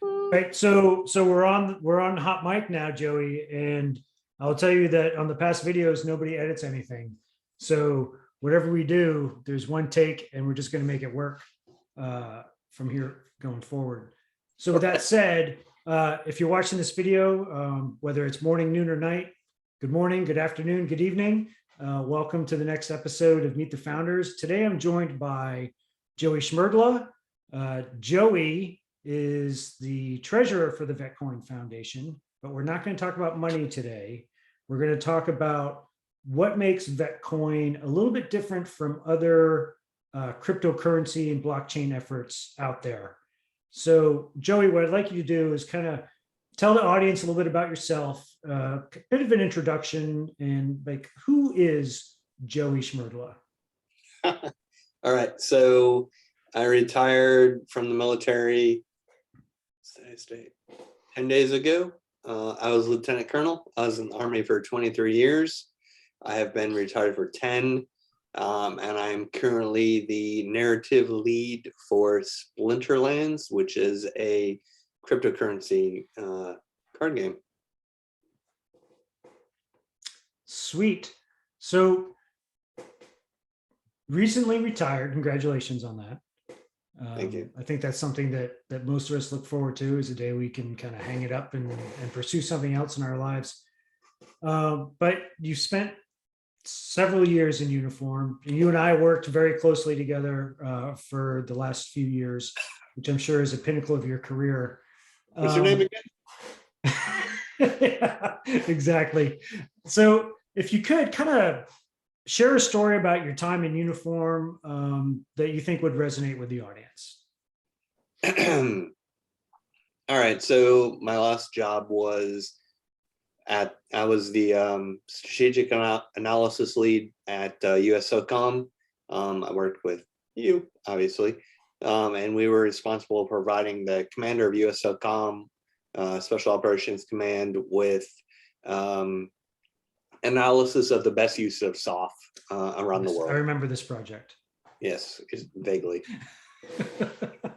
Right. So we're on hot mic now, Joey, and I'll tell you that on the past videos, nobody edits anything. So whatever we do, there's one take, and we're just going to make it work from here going forward. So with that said, if you're watching this video, whether it's morning, noon, or night, good morning, good afternoon, good evening. Welcome to the next episode of Meet the Founders. Today, I'm joined by Joey Shimerdla. Joey is the treasurer for the VetCoin Foundation, but we're not going to talk about money today. We're going to talk about what makes VetCoin a little bit different from other cryptocurrency and blockchain efforts out there. So, Joey, what I'd like you to do is kind of tell the audience a little bit about yourself, a bit of an introduction, and like, who is Joey Shimerdla? All right. So I retired from the military 10 days ago. I was lieutenant colonel. I was in the Army for 23 years. I have been retired for 10. And I'm currently the narrative lead for Splinterlands, which is a cryptocurrency card game. Sweet. So recently retired. Congratulations on that. Thank you. I think that's something that most of us look forward to, is a day we can kind of hang it up and pursue something else in our lives. But you spent several years in uniform, and you and I worked very closely together for the last few years, which I'm sure is a pinnacle of your career. What's your name again? Yeah, exactly. So if you could kind of share a story about your time in uniform that you think would resonate with the audience. All right. So my last job was I was the strategic analysis lead at US SOCOM. I worked with you, obviously, and we were responsible for providing the commander of US SOCOM, Special Operations Command, with analysis of the best use of SOF around the world. I remember this project. Yes, vaguely.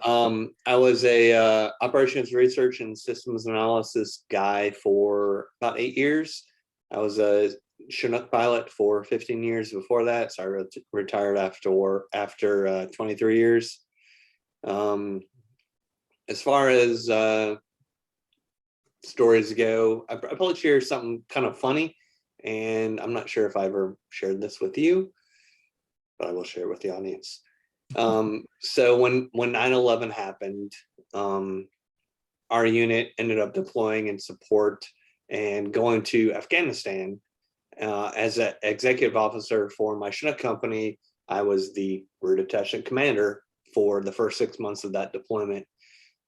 I was a operations research and systems analysis guy for about 8 years. I was a Chinook pilot for 15 years before that, so I retired after 23 years. As far as stories go, I probably share something kind of funny, and I'm not sure if I ever shared this with you, but I will share it with the audience. So when 9/11 happened, our unit ended up deploying in support and going to Afghanistan. As an executive officer for my Chinook company, I was the rear detachment commander for the first 6 months of that deployment.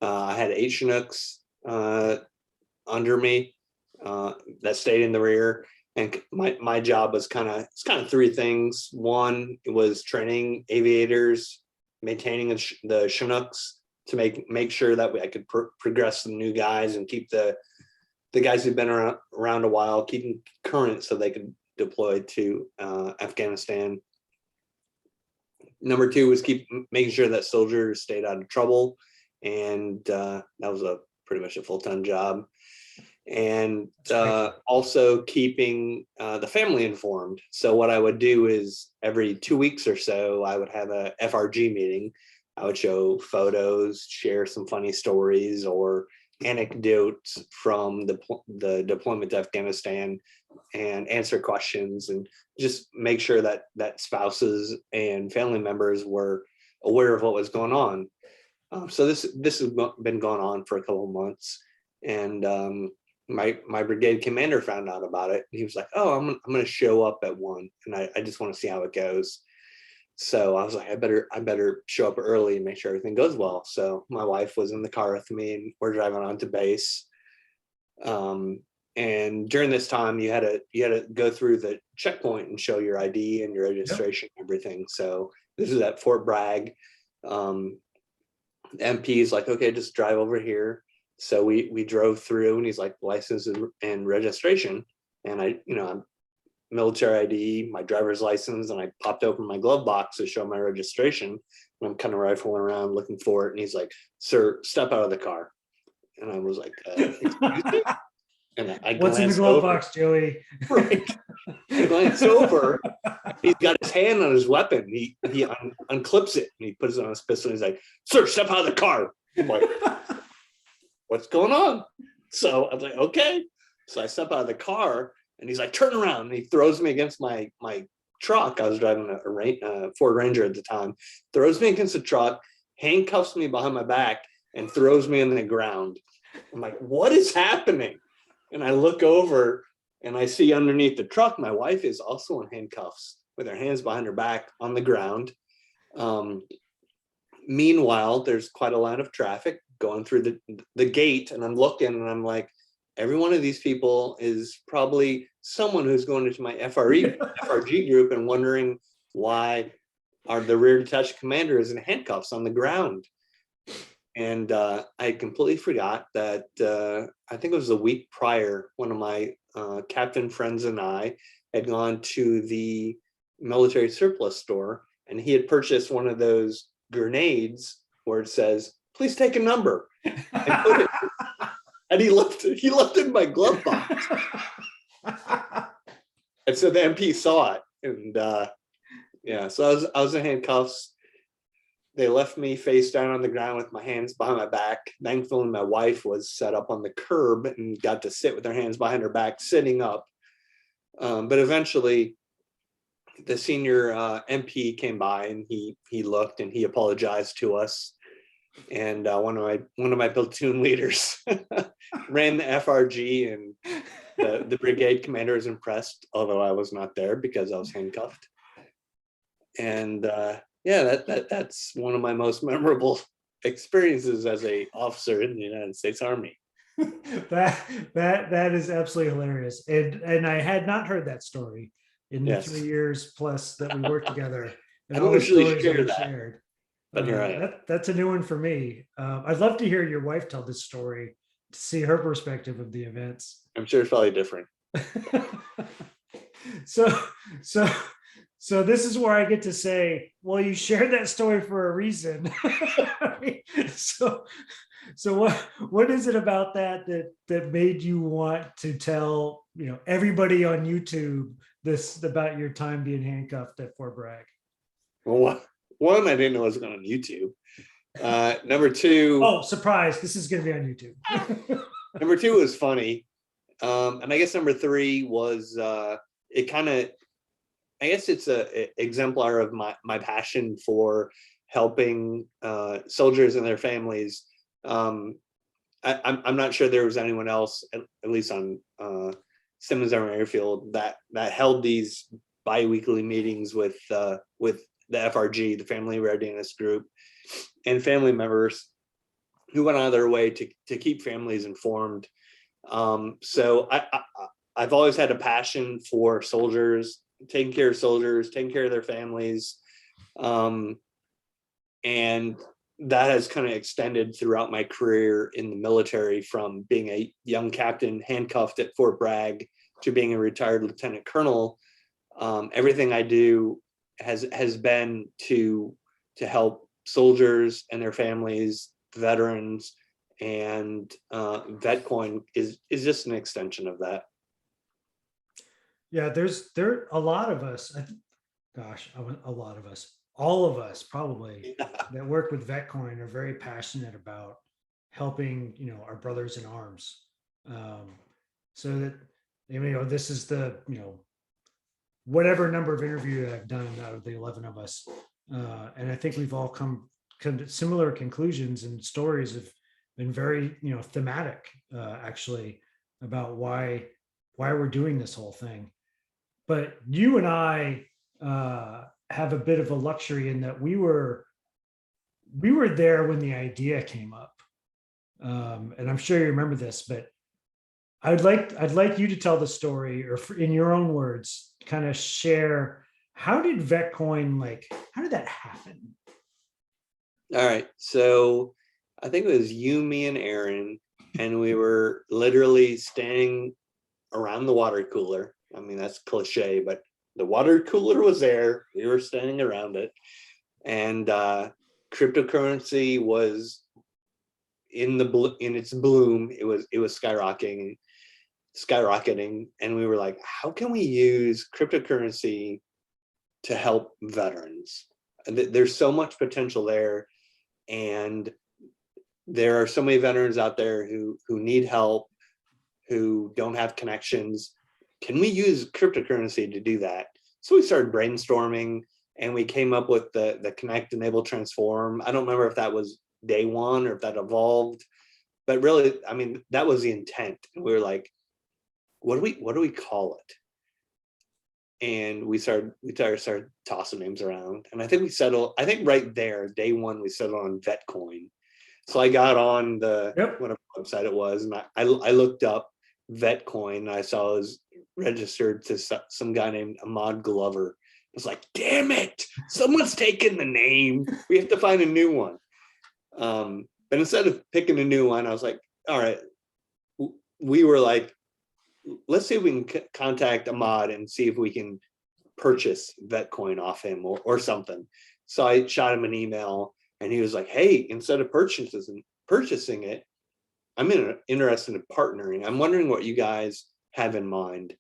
I had 8 Chinooks under me that stayed in the rear. And my job was kind of 3 things. One, it was training aviators, maintaining the Chinooks to make sure that I could progress some new guys and keep the guys who've been around a while, keeping current so they could deploy to Afghanistan. Number 2 was making sure that soldiers stayed out of trouble, and that was pretty much a full-time job. And also keeping the family informed. So what I would do is every 2 weeks or so, I would have a FRG meeting. I would show photos, share some funny stories or anecdotes from the deployment to Afghanistan, and answer questions, and just make sure that spouses and family members were aware of what was going on. So this has been going on for a couple of months, and my brigade commander found out about it. He was like, "Oh, I'm going to show up at 1, and I just want to see how it goes." So I was like, I better show up early and make sure everything goes well. So my wife was in the car with me, and we're driving on to base. And during this time, you had to go through the checkpoint and show your ID and your registration, and everything. So this is at Fort Bragg. The MP is like, "Okay, just drive over here." So we drove through, and he's like, "License and registration." And I'm military ID, my driver's license, and I popped open my glove box to show my registration. And I'm kind of rifling around looking for it. And he's like, "Sir, step out of the car." And I was like, excuse me? And I What's in the glanced glove over. box, Joey? Right. I glanced over. He's got his hand on his weapon. He unclips it and he puts it on his pistol. And he's like, "Sir, step out of the car." I'm like, "What's going on?" So I was like, "Okay." So I step out of the car and he's like, "Turn around." And he throws me against my truck. I was driving a Ford Ranger at the time. Throws me against the truck, handcuffs me behind my back, and throws me in the ground. I'm like, "What is happening?" And I look over and I see underneath the truck, my wife is also in handcuffs with her hands behind her back on the ground. Meanwhile, there's quite a line of traffic going through the gate, and I'm looking and I'm like, every one of these people is probably someone who's going into my FRG group and wondering why the rear detachment commander is in handcuffs on the ground. And I completely forgot that I think it was the week prior, one of my captain friends and I had gone to the military surplus store, and he had purchased one of those grenades where it says, "Please take a number," and put it, and he left it in my glove box. And so the MP saw it, and yeah, so I was in handcuffs. They left me face down on the ground with my hands behind my back. Thankfully, my wife was set up on the curb and got to sit with her hands behind her back, sitting up. But eventually, the senior MP came by and he looked and he apologized to us. And one of my platoon leaders ran the FRG, and the brigade commander was impressed, although I was not there because I was handcuffed. And yeah, that's one of my most memorable experiences as a officer in the United States Army. That is absolutely hilarious, and I had not heard that story in the 3 years plus that we worked together. And I don't all the usually stories share you that, shared. but here I am. That's a new one for me. I'd love to hear your wife tell this story to see her perspective of the events. I'm sure it's probably different. So this is where I get to say, well, you shared that story for a reason. So what is it about that made you want to tell everybody on YouTube this about your time being handcuffed at Fort Bragg? Well, one, I didn't know it was going on YouTube. Number two, oh, surprise! This is going to be on YouTube. Number two was funny, and I guess number three was it kind of. I guess it's a exemplar of my passion for helping soldiers and their families. I'm not sure there was anyone else, at least on Simmons Army Airfield, that held these bi-weekly meetings with the FRG, the Family Readiness Group, and family members who went out of their way to keep families informed. So I've always had a passion for soldiers, taking care of soldiers, taking care of their families. And that has kind of extended throughout my career in the military, from being a young captain handcuffed at Fort Bragg to being a retired lieutenant colonel. Everything I do has been to help soldiers and their families, veterans, and VetCoin is just an extension of that. Yeah, there are a lot of us. All of us probably that work with VetCoin are very passionate about helping, our brothers in arms. So that, this is the, whatever number of interviews I've done out of the 11 of us. And I think we've all come to similar conclusions, and stories have been very, thematic, actually, about why we're doing this whole thing. But you and I have a bit of a luxury in that we were there when the idea came up, and I'm sure you remember this. But I'd like you to tell the story, or in your own words, kind of share, how did VetCoin, how did that happen? All right, so I think it was you, me, and Aaron, and we were literally standing around the water cooler. I mean, that's cliche, but the water cooler was there. We were standing around it, and cryptocurrency was in its bloom, it was skyrocketing, and we were like, how can we use cryptocurrency to help veterans? There's so much potential there, and there are so many veterans out there who need help, who don't have connections. Can we use cryptocurrency to do that? So we started brainstorming, and we came up with the Connect, Enable, Transform. I don't remember if that was day one or if that evolved, but really, I mean, that was the intent. And we were like, what do we call it? And we started tossing names around. And I think right there, day one, we settled on VetCoin. So I got on whatever website it was, and I looked up VetCoin, and I saw it was registered to some guy named Ahmad Glover. I was like, damn it, someone's taken the name. We have to find a new one. But instead of picking a new one, I was like, all right, we were like, let's see if we can contact Ahmad and see if we can purchase VetCoin off him or something. So I shot him an email, and he was like, hey, instead of purchasing it, I'm interested in partnering. I'm wondering what you guys have in mind.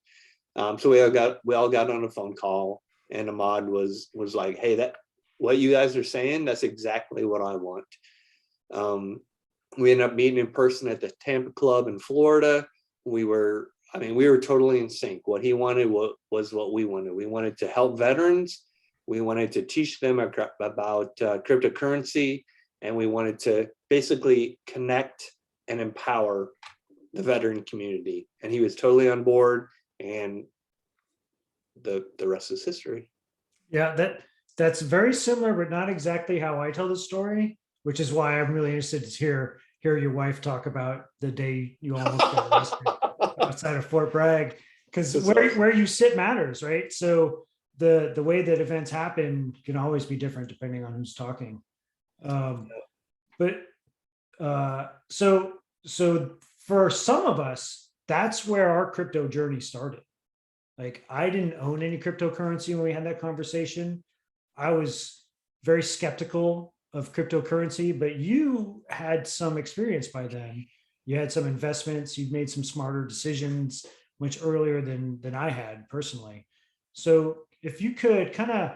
So we all got on a phone call, and Ahmad was like, hey, that what you guys are saying, that's exactly what I want. We ended up meeting in person at the Tampa Club in Florida. We were totally in sync. What he wanted was what we wanted. We wanted to help veterans. We wanted to teach them about cryptocurrency, and we wanted to basically connect and empower the veteran community. And he was totally on board, and the rest is history. Yeah, that's very similar, but not exactly how I tell the story, which is why I'm really interested to hear your wife talk about the day you almost got arrested outside of Fort Bragg, because where you sit matters, right? So the way that events happen can always be different depending on who's talking. So for some of us, that's where our crypto journey started. Like, I didn't own any cryptocurrency when we had that conversation. I was very skeptical of cryptocurrency, but you had some experience by then. You had some investments, you've made some smarter decisions much earlier than I had personally. So if you could kind of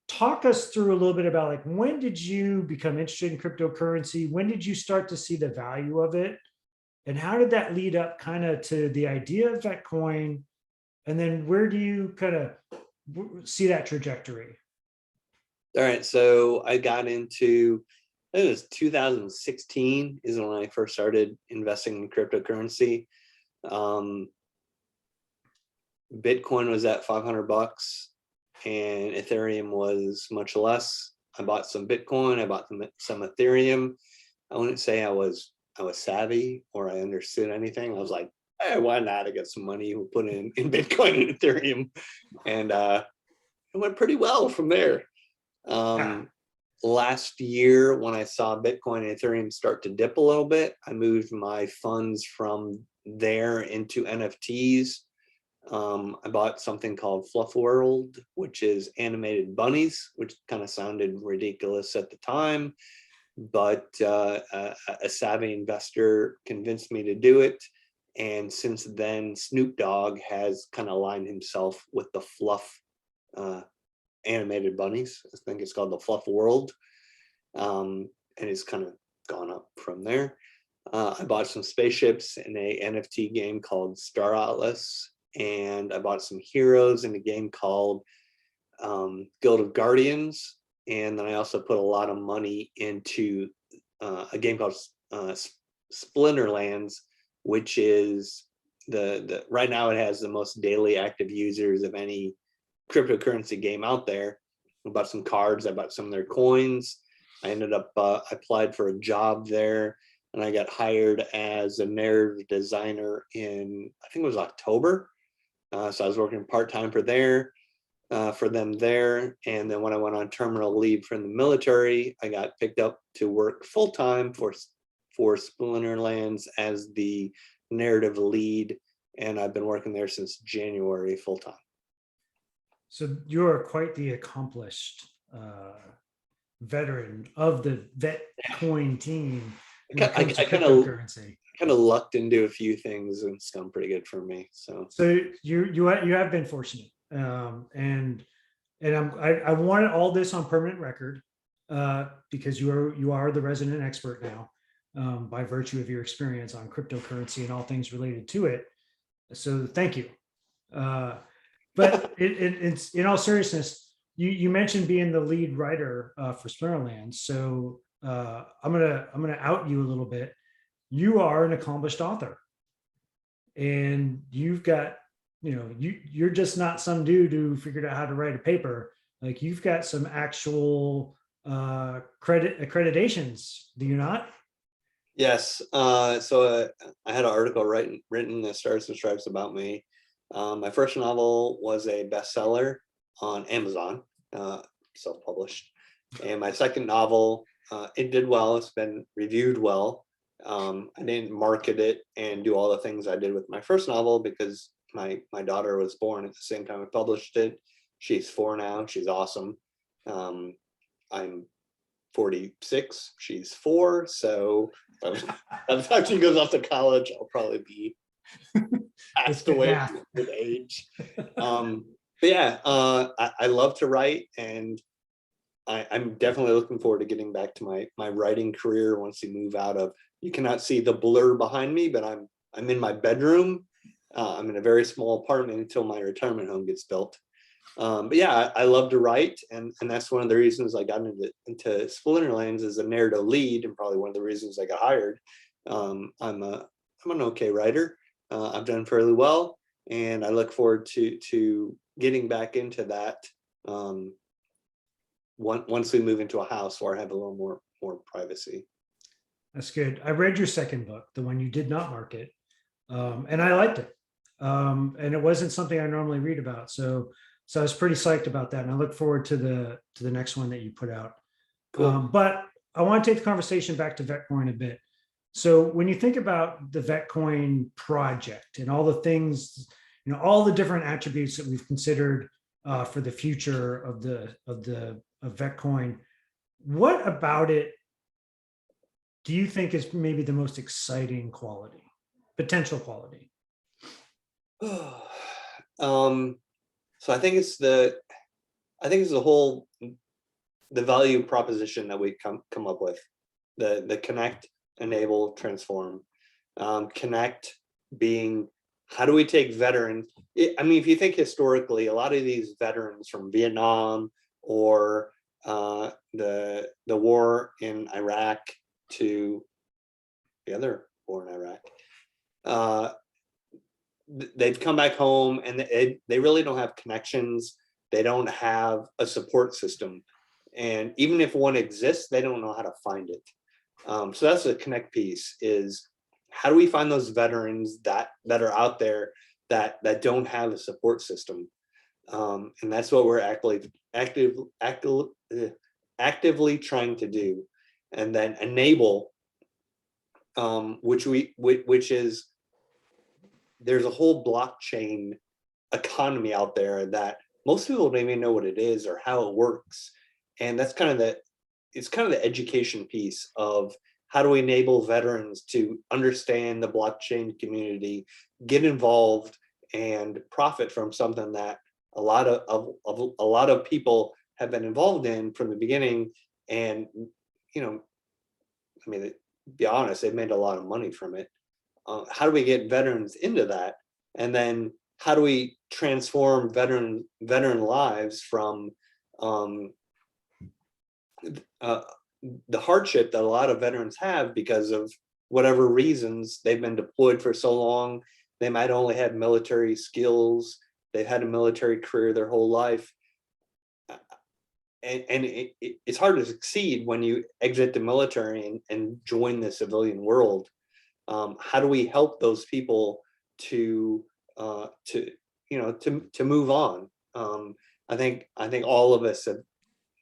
talk us through a little bit about, like, when did you become interested in cryptocurrency? When did you start to see the value of it? And how did that lead up kind of to the idea of VetCoin? And then where do you kind of see that trajectory? All right, so I got into, I think it was 2016 is when I first started investing in cryptocurrency. Bitcoin was at $500 and Ethereum was much less. I bought some Bitcoin, I bought some Ethereum. I wouldn't say I was savvy or I understood anything. I was like, hey, why not? I got some money, we'll put in Bitcoin and Ethereum. And it went pretty well from there. Last year, when I saw Bitcoin and Ethereum start to dip a little bit, I moved my funds from there into NFTs. I bought something called Fluff World, which is animated bunnies, which kind of sounded ridiculous at the time, but a savvy investor convinced me to do it. And since then, Snoop Dogg has kind of aligned himself with the Fluff animated bunnies. I think it's called the Fluff World, and it's kind of gone up from there. I bought some spaceships in a NFT game called Star Atlas, and I bought some heroes in a game called Guild of Guardians, and then I also put a lot of money into a game called Splinterlands, which is the right now it has the most daily active users of any cryptocurrency game out there. I bought some cards, I bought some of their coins. I ended up I applied for a job there, and I got hired as a narrative designer in, I think it was October. So I was working part-time for them there. And then when I went on terminal leave from the military, I got picked up to work full-time for Splinterlands as the narrative lead. And I've been working there since January full-time. So you're quite the accomplished veteran of the VetCoin team. when it comes to kind of cryptocurrency. lucked into a few things, and it's gone pretty good for me. So You have been fortunate, and I wanted all this on permanent record because you are the resident expert now by virtue of your experience on cryptocurrency and all things related to it. So thank you. But it's in all seriousness, you mentioned being the lead writer for Splinterland. So I'm gonna out you a little bit. You are an accomplished author, and you've got, you're just not some dude who figured out how to write a paper. Like, you've got some actual accreditations, do you not? yes, so I had an article written in the Stars and Stripes about me. My first novel was a bestseller on Amazon, self-published, and my second novel, it did well. It's been reviewed well. I didn't market it and do all the things I did with my first novel because my daughter was born at the same time I published it. She's 4 now. She's awesome. I'm 46. She's 4. So by the time she goes off to college, I'll probably be passed away with age. But yeah, I love to write, and I'm definitely looking forward to getting back to my writing career once we move out of. You cannot see the blur behind me, but I'm in my bedroom. I'm in a very small apartment until my retirement home gets built. But yeah, I love to write, and that's one of the reasons I got into Splinterlands as a narrative lead, and probably one of the reasons I got hired. I'm an okay writer. I've done fairly well, and I look forward to getting back into that once we move into a house where I have a little more privacy. That's good. I read your second book, the one you did not market, and I liked it. And it wasn't something I normally read about, so I was pretty psyched about that, and I look forward to the next one that you put out. Cool. But I want to take the conversation back to VetCoin a bit. So when you think about the VetCoin project and all the things, all the different attributes that we've considered for the future of VetCoin, what about it do you think is maybe the most exciting quality, potential quality? So I think it's the whole value proposition that we come up with, the connect, enable, transform. Connect being, how do we take veterans? I mean, if you think historically, a lot of these veterans from Vietnam or the war in Iraq to the other war in Iraq, they've come back home and they really don't have connections. They don't have a support system. And even if one exists, they don't know how to find it. So that's the connect piece, is how do we find those veterans that are out there that don't have a support system? And that's what we're actively trying to do. And then enable, which is, there's a whole blockchain economy out there that most people don't even know what it is or how it works. And that's kind of the education piece of how do we enable veterans to understand the blockchain community, get involved, and profit from something that a lot of people have been involved in from the beginning. And I mean, to be honest, they've made a lot of money from it. How do we get veterans into that? And then how do we transform veteran lives from the hardship that a lot of veterans have because of whatever reasons? They've been deployed for so long. They might only have military skills. They've had a military career their whole life. And it's hard to succeed when you exit the military and join the civilian world. How do we help those people to move on? I think all of us have,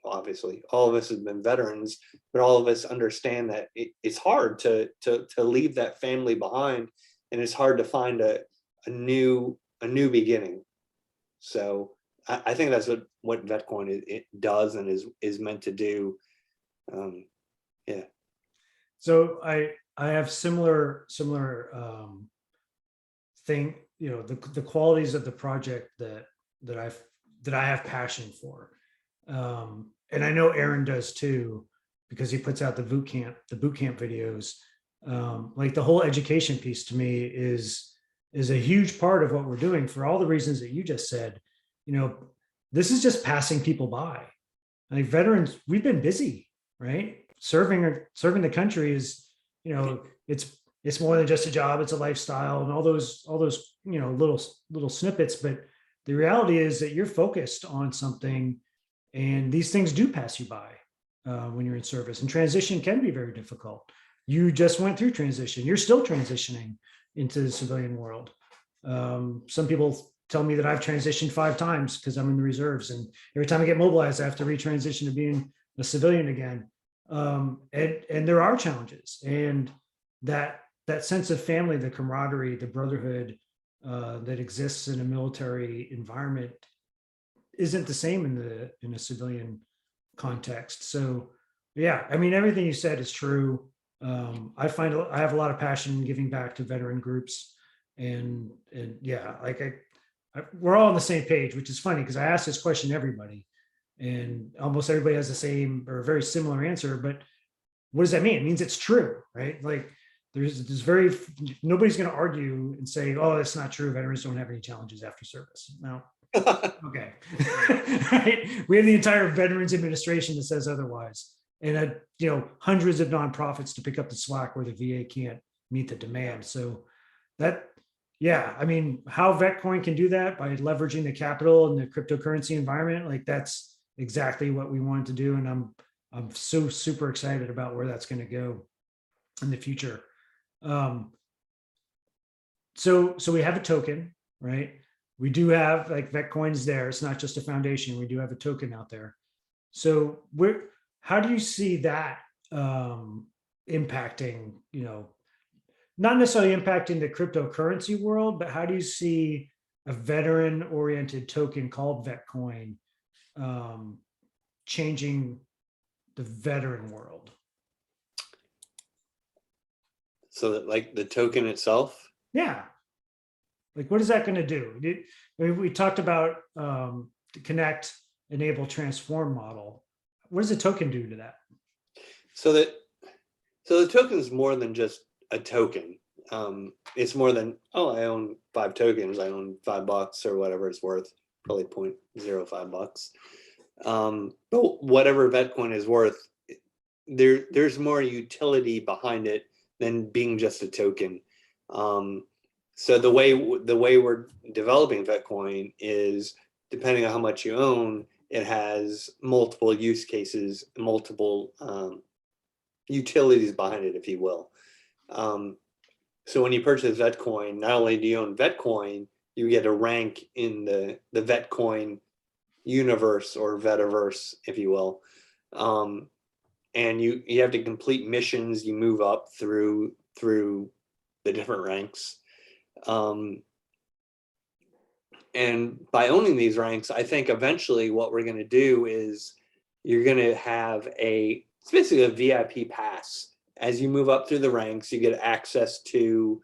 obviously, all of us have been veterans, but all of us understand that it's hard to leave that family behind, and it's hard to find a new beginning. So I think that's what VetCoin it does and is meant to do. Yeah. So I have similar thing, you know, the qualities of the project that I have passion for. And I know Aaron does too, because he puts out the boot camp videos. Like the whole education piece to me is a huge part of what we're doing for all the reasons that you just said. You know, this is just passing people by. Like veterans, we've been busy, right? Serving the country is, you know, it's more than just a job, it's a lifestyle and all those, you know, little snippets. But the reality is that you're focused on something, and these things do pass you by when you're in service, and transition can be very difficult. You just went through transition, you're still transitioning into the civilian world. Some people tell me that I've transitioned 5 times because I'm in the reserves, and every time I get mobilized, I have to retransition to being a civilian again. And there are challenges, and that sense of family, the camaraderie, the brotherhood that exists in a military environment isn't the same in a civilian context. So yeah, I mean, everything you said is true. I find I have a lot of passion in giving back to veteran groups, and yeah, like we're all on the same page, which is funny because I ask this question to everybody, and almost everybody has the same or a very similar answer. But what does that mean? It means it's true, right? Like there's nobody's going to argue and say, oh, it's not true. Veterans don't have any challenges after service. No. Okay. Right? We have the entire Veterans Administration that says otherwise. And you know, hundreds of nonprofits to pick up the slack where the VA can't meet the demand. So that, yeah, I mean, how VetCoin can do that by leveraging the capital and the cryptocurrency environment, like that's exactly what we wanted to do. And I'm so super excited about where that's going to go in the future. So we have a token, right? We do have, like, VetCoin is there. It's not just a foundation. We do have a token out there. So how do you see that impacting, you know, not necessarily impacting the cryptocurrency world, but how do you see a veteran oriented token called VetCoin changing the veteran world? So that, like, the token itself? Yeah. Like, what is that going to do? We talked about the connect, enable, transform model. What does a token do to that? So the token is more than just a token. It's more than, oh, I own 5 tokens. I own $5 or whatever it's worth, probably $0.05. But whatever VetCoin is worth, there's more utility behind it than being just a token. So the way we're developing VetCoin is, depending on how much you own, it has multiple use cases, multiple utilities behind it, if you will. So when you purchase VetCoin, not only do you own VetCoin, you get a rank in the VetCoin universe or Vetiverse, if you will. And you have to complete missions. You move up through the different ranks. And by owning these ranks, I think eventually what we're going to do is you're going to have it's basically a VIP pass. As you move up through the ranks, you get access to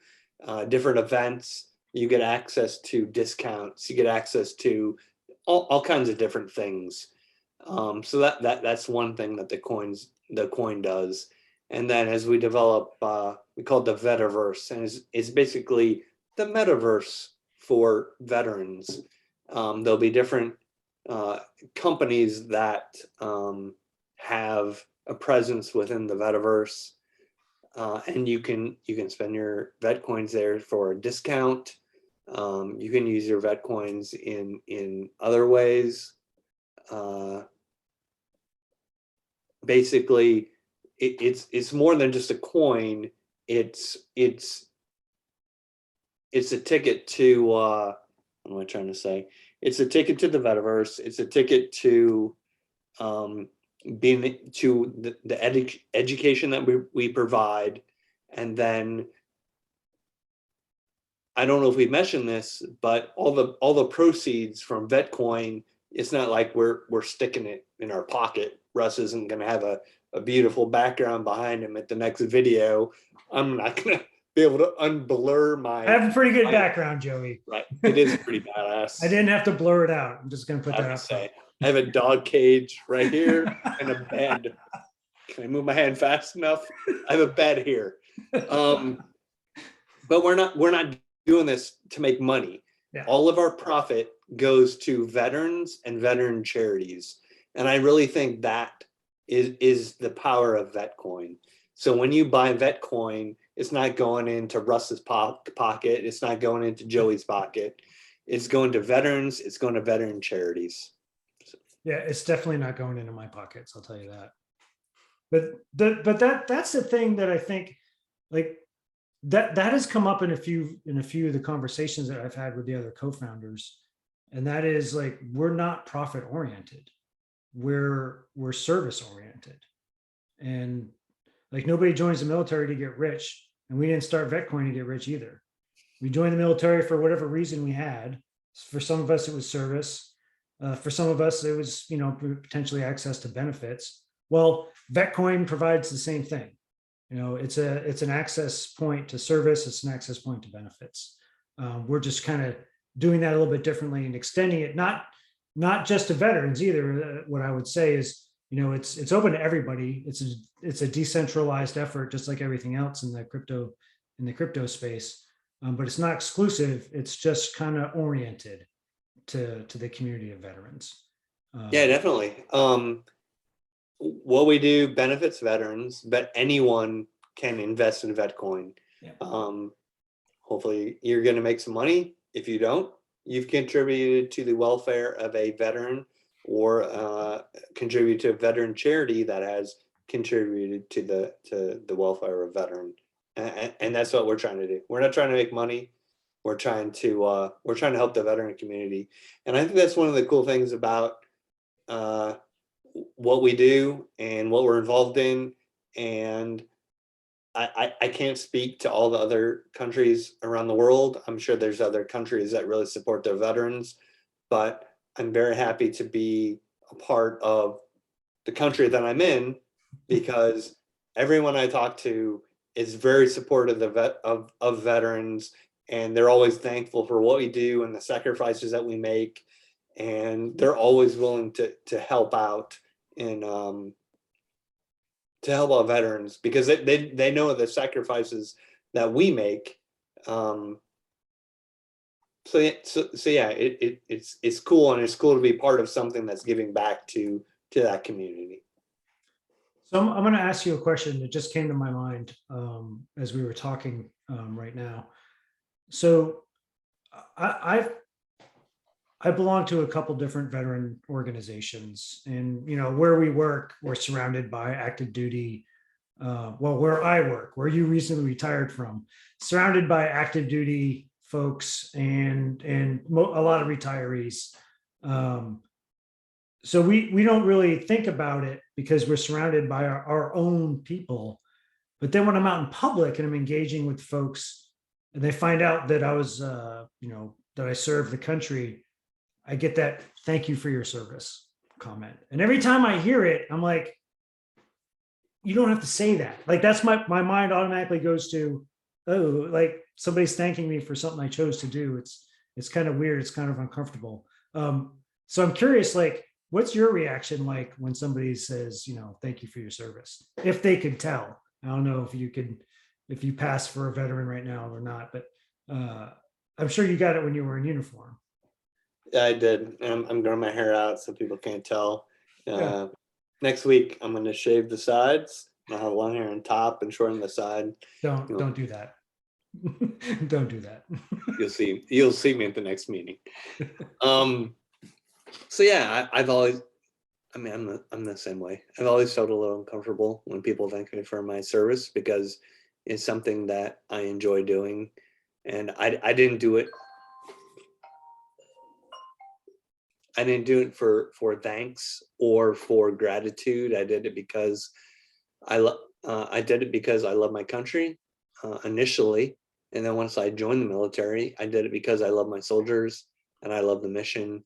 different events, you get access to discounts, you get access to all kinds of different things. So that's one thing that the coin does. And then as we develop, we call it the Vetiverse, and it's basically the metaverse for veterans. There'll be different companies that have a presence within the Vetiverse, and you can spend your VetCoins there for a discount. You can use your VetCoins in other ways. Basically, it's more than just a coin. It's a ticket to what am I trying to say? It's a ticket to the Vetiverse. It's a ticket to being to the education that we provide. And then I don't know if we mentioned this, but all the proceeds from VetCoin, it's not like we're sticking it in our pocket. Russ isn't going to have a a beautiful background behind him at the next video, I'm not gonna be able to unblur my. I have a pretty good my- background, Joey. Right, it is pretty badass. I didn't have to blur it out. I'm just going to put I that have up. to say, I have a dog cage right here and a bed. Can I move my hand fast enough? I have a bed here. But we're not doing this to make money. Yeah. All of our profit goes to veterans and veteran charities. And I really think that is the power of VetCoin. So when you buy VetCoin, it's not going into Russ's pocket. It's not going into Joey's pocket. It's going to veterans. It's going to veteran charities. Yeah, it's definitely not going into my pockets. I'll tell you that. But that's the thing that I think, like, that has come up in a few of the conversations that I've had with the other co-founders, and that is, like, we're not profit oriented, we're service oriented, and like, nobody joins the military to get rich, and we didn't start VetCoin to get rich either. We joined the military for whatever reason we had. For some of us, it was service. For some of us, it was, potentially access to benefits. Well, VetCoin provides the same thing. It's an access point to service. It's an access point to benefits. We're just kind of doing that a little bit differently and extending it, not just to veterans either. What I would say is, it's open to everybody. It's a decentralized effort, just like everything else in the crypto space. But it's not exclusive. It's just kind of oriented to the community of veterans. Yeah, definitely. What we do benefits veterans, but anyone can invest in VetCoin. Yeah. Hopefully you're going to make some money. If you don't, you've contributed to the welfare of a veteran, or contribute to a veteran charity that has contributed to the welfare of a veteran. And that's what we're trying to do. We're not trying to make money. We're trying to help the veteran community. And I think that's one of the cool things about what we do and what we're involved in. And I can't speak to all the other countries around the world. I'm sure there's other countries that really support their veterans, but I'm very happy to be a part of the country that I'm in, because everyone I talk to is very supportive of veterans, and they're always thankful for what we do and the sacrifices that we make, and they're always willing to help out and to help out veterans, because they know the sacrifices that we make. So yeah, it's cool, and it's cool to be part of something that's giving back to that community. So I'm going to ask you a question that just came to my mind as we were talking right now. So I belong to a couple different veteran organizations, and where we work, we're surrounded by active duty. Where I work, where you recently retired from, surrounded by active duty folks and a lot of retirees. So we don't really think about it because we're surrounded by our own people. But then when I'm out in public and I'm engaging with folks, and they find out that I was, that I served the country, I get that "thank you for your service" comment. And every time I hear it, I'm like, you don't have to say that. Like, that's my mind automatically goes to, oh, like, somebody's thanking me for something I chose to do. It's kind of weird. It's kind of uncomfortable. So I'm curious, like, what's your reaction like when somebody says, "thank you for your service"? If they could tell. I don't know if you pass for a veteran right now or not, but I'm sure you got it when you were in uniform. Yeah, I did. I'm growing my hair out so people can't tell. Yeah. Next week, I'm going to shave the sides. I'll have long hair on top and short on the side. Don't do that. Don't do that. You'll see me at the next meeting. So yeah, I'm the same way. I've always felt a little uncomfortable when people thank me for my service, because it's something that I enjoy doing, and I didn't do it. I didn't do it for thanks or for gratitude. I did it because I did it because I love my country initially, and then once I joined the military, I did it because I love my soldiers and I love the mission,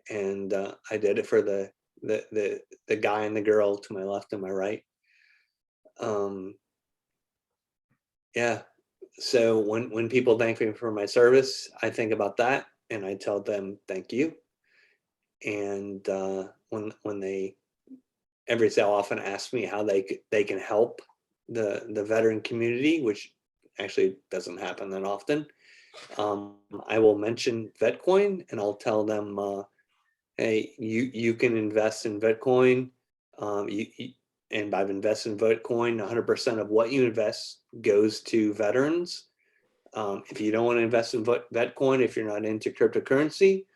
and I did it for the guy and the girl to my left and my right. Yeah. So when people thank me for my service, I think about that and I tell them thank you. And when they every so often ask me how they can help the veteran community, which actually doesn't happen that often, I will mention VetCoin and I'll tell them, hey, you can invest in VetCoin. And I've invested in VetCoin. 100% of what you invest goes to veterans. If you don't want to invest in VetCoin, if you're not into cryptocurrency,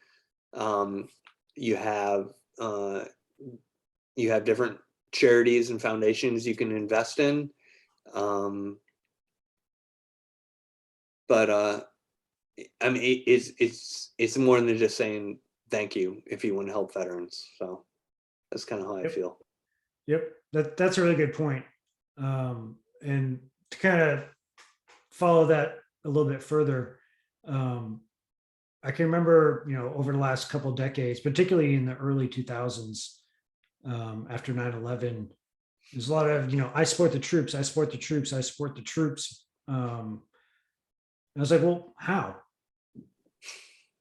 you have different charities and foundations you can invest in. But I mean, it's more than just saying thank you if you want to help veterans. So that's kind of how I feel. Yep, that's a really good point. And to kind of follow that a little bit further, I can remember, over the last couple of decades, particularly in the early 2000s, after 9/11, there's a lot of, I support the troops, I support the troops, I support the troops. I was like, well, how?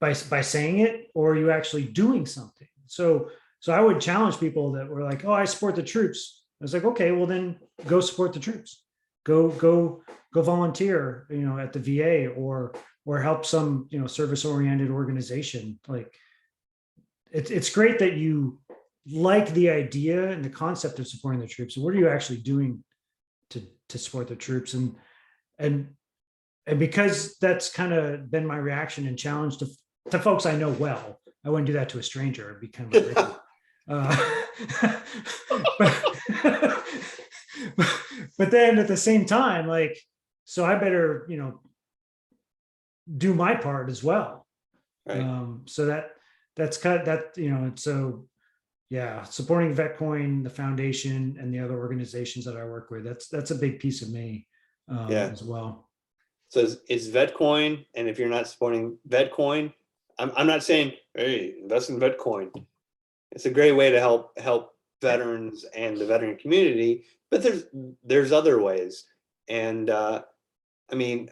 By saying it, or are you actually doing something? So I would challenge people that were like, oh, I support the troops. I was like, okay, well then go support the troops. Go volunteer, at the VA or help some, service-oriented organization. Like it's great that you like the idea and the concept of supporting the troops. So what are you actually doing to support the troops? And because that's kind of been my reaction and challenge to folks I know well. I wouldn't do that to a stranger. It'd be kind of weird. But then at the same time, like, so I better, do my part as well. Right. So that's kind of that, so yeah, supporting VetCoin, the foundation, and the other organizations that I work with, that's a big piece of me as well. So it's VetCoin, and if you're not supporting VetCoin, I'm not saying, hey, invest in VetCoin. It's a great way to help veterans and the veteran community, but there's other ways. And I mean,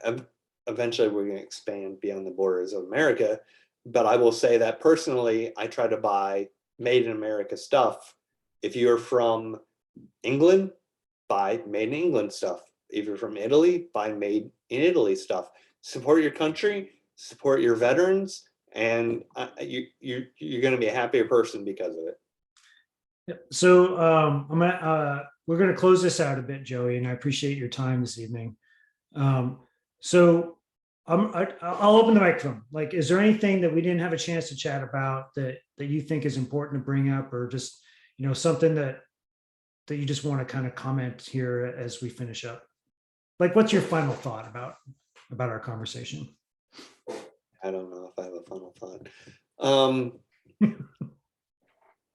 eventually we're going to expand beyond the borders of America. But I will say that personally, I try to buy made in America stuff. If you're from England, buy made in England stuff. If you're from Italy, buy made in Italy stuff. Support your country, support your veterans, and you're going to be a happier person because of it. So we're going to close this out a bit, Joey, and I appreciate your time this evening. So I'll open the microphone. Like, is there anything that we didn't have a chance to chat about that you think is important to bring up, or just something that you just want to kind of comment here as we finish up? Like, what's your final thought about our conversation? I don't know if I have a final thought.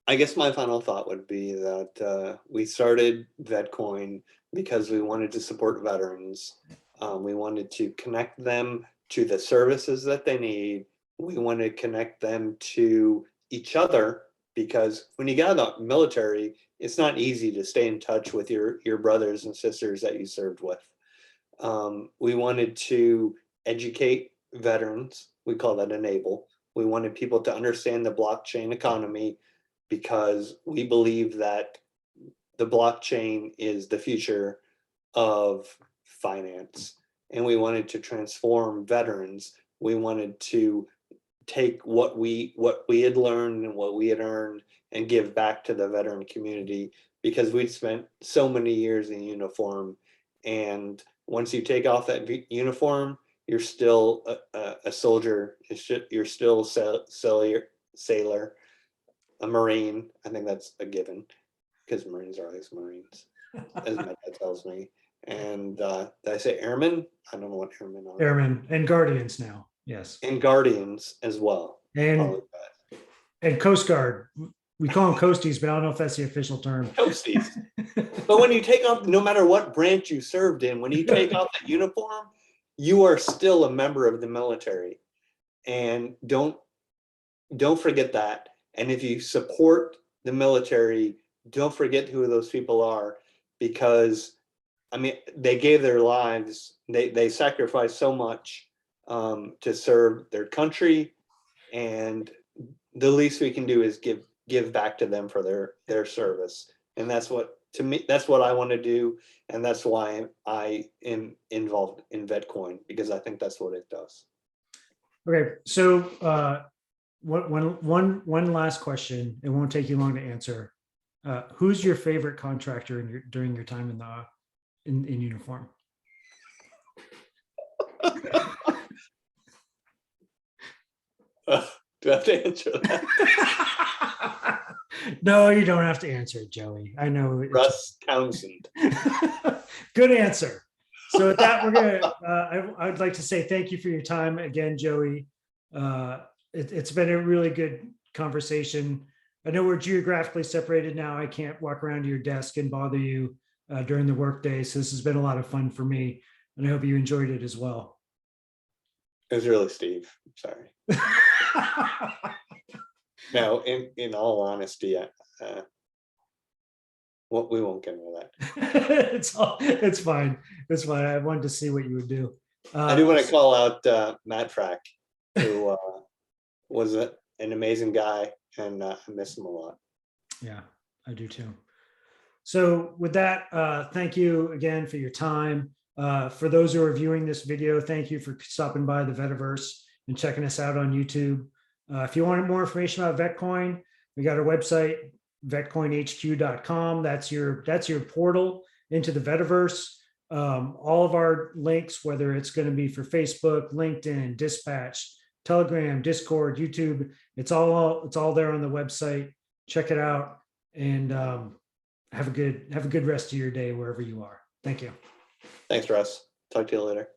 I guess my final thought would be that we started VetCoin because we wanted to support veterans. We wanted to connect them to the services that they need. We wanted to connect them to each other, because when you get out of the military, it's not easy to stay in touch with your brothers and sisters that you served with. We wanted to educate veterans. We call that enable. We wanted people to understand the blockchain economy, because we believe that the blockchain is the future of finance. And we wanted to transform veterans. We wanted to take what we had learned and what we had earned and give back to the veteran community, because we'd spent so many years in uniform. And once you take off that uniform, you're still a soldier. You're still sailor, a Marine. I think that's a given, because Marines are always Marines, as my dad tells me. And did I say airmen? I don't know what airmen are. Airmen and guardians now, yes. And guardians as well. And Coast Guard. We call them coasties, but I don't know if that's the official term. Coasties. But when you take off, no matter what branch you served in, when you take off that uniform, you are still a member of the military. And don't forget that. And if you support the military, don't forget who those people are, because I mean, they gave their lives, they sacrificed so much to serve their country, and the least we can do is give back to them for their service. And that's what, to me, that's what I want to do, and that's why I am involved in VetCoin, because I think that's what it does. Okay, so one last question. It won't take you long to answer. Who's your favorite contractor during your time in uniform? Do I have to answer that? No, you don't have to answer it, Joey. I know. Russ Townsend. Good answer. So with that, we're gonna. I'd like to say thank you for your time again, Joey. It's been a really good conversation. I know we're geographically separated now. I can't walk around to your desk and bother you during the workday. So this has been a lot of fun for me, and I hope you enjoyed it as well. It was really Steve. Sorry. No, in all honesty, what we won't get into that. It's fine. It's fine. I wanted to see what you would do. I do want to call out Matt Frack, who was an amazing guy, and I miss him a lot. Yeah, I do too. So with that, thank you again for your time. For those who are viewing this video, thank you for stopping by the Vetiverse and checking us out on YouTube. If you want more information about VetCoin, we got our website, vetcoinhq.com. That's your portal into the Vetiverse. All of our links, whether it's going to be for Facebook, LinkedIn, Dispatch, Telegram, Discord, YouTube, it's all there on the website. Check it out, and have a good rest of your day wherever you are. Thank you. Thanks, Russ. Talk to you later.